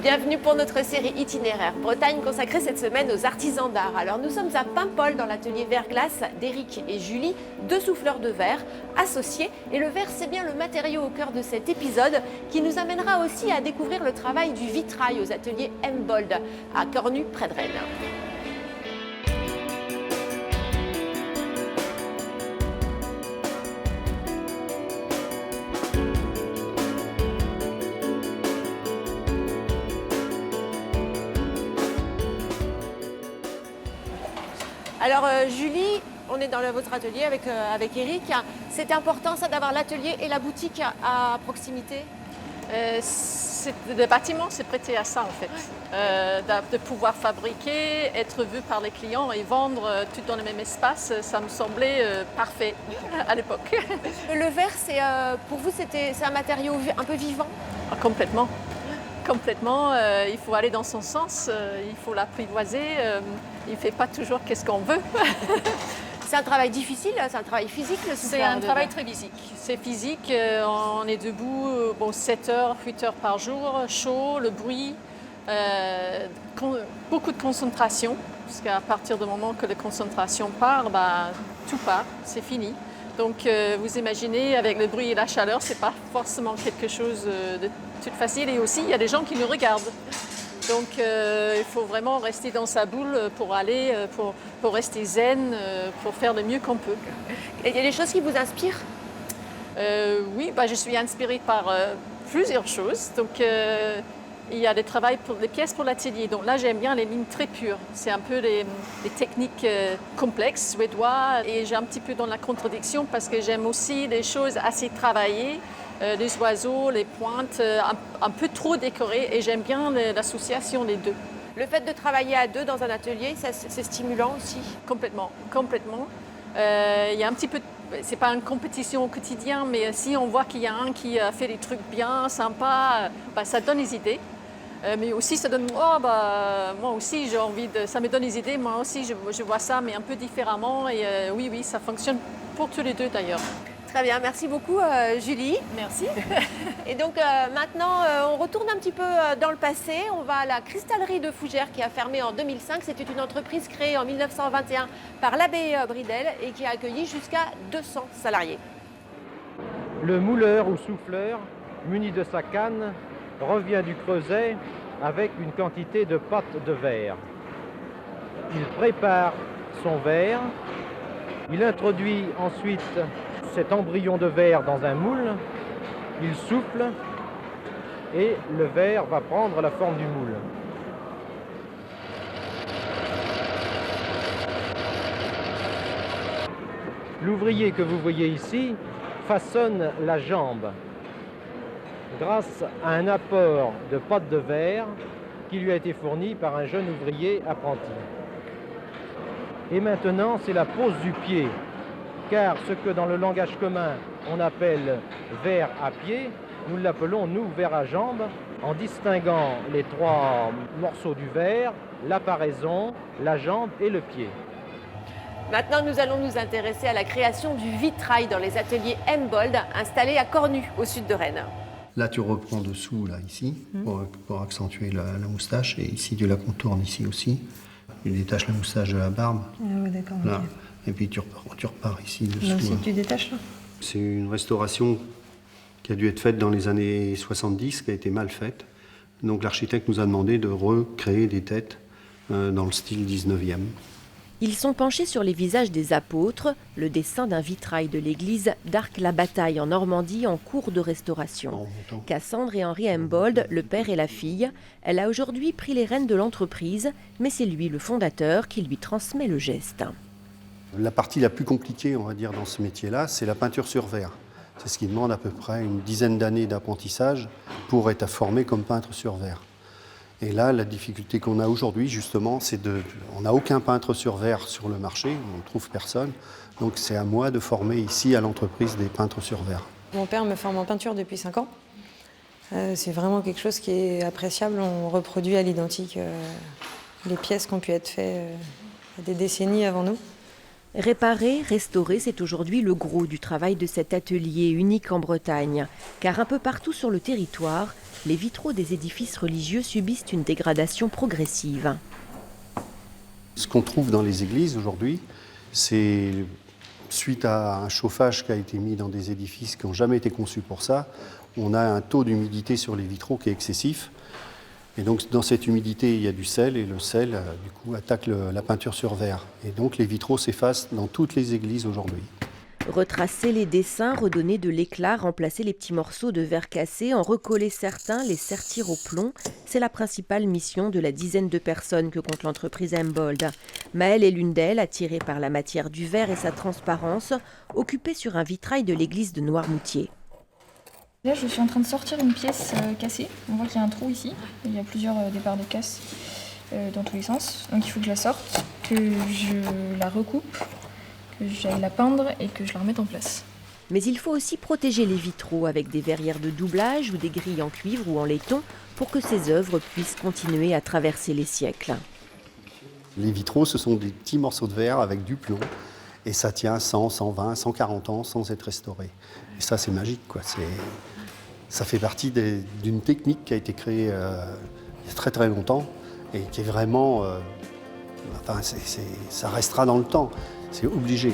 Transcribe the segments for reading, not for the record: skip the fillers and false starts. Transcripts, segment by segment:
Bienvenue pour notre série itinéraire Bretagne consacrée cette semaine aux artisans d'art. Alors nous sommes à Paimpol dans l'atelier Verglas d'Éric et Julie, deux souffleurs de verre associés. Et le verre, c'est bien le matériau au cœur de cet épisode qui nous amènera aussi à découvrir le travail du vitrail aux ateliers Embold à Cornu près de Rennes. Alors Julie, on est dans votre atelier avec Éric. C'est important ça d'avoir l'atelier et la boutique à proximité? Le bâtiment s'est prêté à ça en fait, de pouvoir fabriquer, être vu par les clients et vendre tout dans le même espace, ça me semblait parfait à l'époque. Le verre, pour vous, c'est un matériau un peu vivant? Complètement. Complètement, il faut aller dans son sens, il faut l'apprivoiser, il ne fait pas toujours qu'est-ce qu'on veut. C'est un travail difficile, c'est un travail physique le souffleur? C'est un travail très physique. C'est physique, on est debout 7 heures, 8 heures par jour, chaud, le bruit, beaucoup de concentration, parce qu'à partir du moment que la concentration part, tout part, c'est fini. Donc vous imaginez, avec le bruit et la chaleur, c'est pas forcément quelque chose de tout facile. Et aussi, il y a des gens qui nous regardent. Donc il faut vraiment rester dans sa boule pour aller, pour rester zen, pour faire le mieux qu'on peut. Et il y a des choses qui vous inspirent? Oui, je suis inspirée par plusieurs choses. Donc il y a des pièces pour l'atelier. Donc là, j'aime bien les lignes très pures. C'est un peu les techniques complexes, suédois. Et j'ai un petit peu dans la contradiction parce que j'aime aussi des choses assez travaillées, les oiseaux, les pointes, un peu trop décorées. Et j'aime bien l'association des deux. Le fait de travailler à deux dans un atelier, c'est stimulant aussi? Complètement, complètement. Il y a un petit peu c'est pas une compétition au quotidien, mais si on voit qu'il y a un qui fait des trucs bien, sympas, ça donne des idées. Mais aussi, ça donne, moi aussi, j'ai envie de, ça me donne des idées, moi aussi, je vois ça, mais un peu différemment. Et oui, ça fonctionne pour tous les deux d'ailleurs. Très bien, merci beaucoup Julie. Merci. Et donc maintenant, on retourne un petit peu dans le passé. On va à la cristallerie de Fougères qui a fermé en 2005. C'était une entreprise créée en 1921 par l'abbé Bridel et qui a accueilli jusqu'à 200 salariés. Le mouleur ou souffleur, muni de sa canne, revient du creuset avec une quantité de pâte de verre. Il prépare son verre, il introduit ensuite cet embryon de verre dans un moule, il souffle et le verre va prendre la forme du moule. L'ouvrier que vous voyez ici façonne la jambe grâce à un apport de pâte de verre qui lui a été fourni par un jeune ouvrier apprenti. Et maintenant, c'est la pose du pied, car ce que dans le langage commun on appelle verre à pied, nous l'appelons, nous, verre à jambe, en distinguant les trois morceaux du verre, l'apparaison, la jambe et le pied. Maintenant, nous allons nous intéresser à la création du vitrail dans les ateliers Embold, installés à Cornu, au sud de Rennes. Là, tu reprends dessous, là, ici, pour accentuer la moustache. Et ici, tu la contournes ici aussi. Tu détaches la moustache de la barbe. Ah ouais, d'accord. Là. Okay. Et puis, tu repars ici, dessous. Là aussi, tu détaches, là? C'est une restauration qui a dû être faite dans les années 70, qui a été mal faite. Donc, l'architecte nous a demandé de recréer des têtes dans le style 19e. Ils sont penchés sur les visages des apôtres, le dessin d'un vitrail de l'église d'Arc-la-Bataille en Normandie en cours de restauration. Cassandre et Henri Embold, le père et la fille, elle a aujourd'hui pris les rênes de l'entreprise, mais c'est lui, le fondateur, qui lui transmet le geste. La partie la plus compliquée, on va dire, dans ce métier-là, c'est la peinture sur verre. C'est ce qui demande à peu près une dizaine d'années d'apprentissage pour être formé comme peintre sur verre. Et là, la difficulté qu'on a aujourd'hui, justement, c'est on n'a aucun peintre sur verre sur le marché, on ne trouve personne. Donc c'est à moi de former ici à l'entreprise des peintres sur verre. Mon père me forme en peinture depuis 5 ans. C'est vraiment quelque chose qui est appréciable. On reproduit à l'identique les pièces qui ont pu être faites des décennies avant nous. Réparer, restaurer, c'est aujourd'hui le gros du travail de cet atelier unique en Bretagne. Car un peu partout sur le territoire, les vitraux des édifices religieux subissent une dégradation progressive. Ce qu'on trouve dans les églises aujourd'hui, c'est suite à un chauffage qui a été mis dans des édifices qui n'ont jamais été conçus pour ça, on a un taux d'humidité sur les vitraux qui est excessif. Et donc dans cette humidité, il y a du sel, et le sel, du coup, attaque la peinture sur verre. Et donc les vitraux s'effacent dans toutes les églises aujourd'hui. Retracer les dessins, redonner de l'éclat, remplacer les petits morceaux de verre cassé, en recoller certains, les sertir au plomb, c'est la principale mission de la dizaine de personnes que compte l'entreprise Embold. Maëlle est l'une d'elles, attirée par la matière du verre et sa transparence, occupée sur un vitrail de l'église de Noirmoutier. Là, je suis en train de sortir une pièce cassée. On voit qu'il y a un trou ici. Il y a plusieurs départs de casse dans tous les sens. Donc il faut que je la sorte, que je la recoupe, que j'aille la peindre et que je la remette en place. Mais il faut aussi protéger les vitraux avec des verrières de doublage ou des grilles en cuivre ou en laiton pour que ces œuvres puissent continuer à traverser les siècles. Les vitraux, ce sont des petits morceaux de verre avec du plomb. Et ça tient 100, 120, 140 ans sans être restauré. Et ça, c'est magique, quoi. Ça fait partie d'une technique qui a été créée il y a très très longtemps et qui est vraiment... ça restera dans le temps, c'est obligé.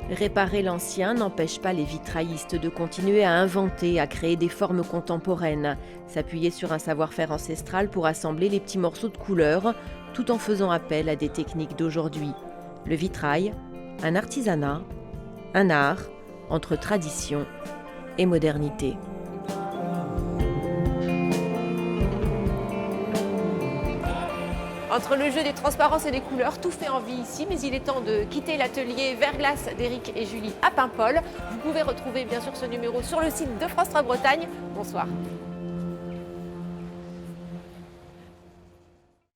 Réparer l'ancien n'empêche pas les vitraillistes de continuer à inventer, à créer des formes contemporaines, s'appuyer sur un savoir-faire ancestral pour assembler les petits morceaux de couleurs, tout en faisant appel à des techniques d'aujourd'hui. Le vitrail, un artisanat, un art entre tradition et modernité. Entre le jeu des transparences et des couleurs, tout fait envie ici, mais il est temps de quitter l'atelier Verglas d'Éric et Julie à Paimpol. Vous pouvez retrouver bien sûr ce numéro sur le site de France 3 Bretagne. Bonsoir.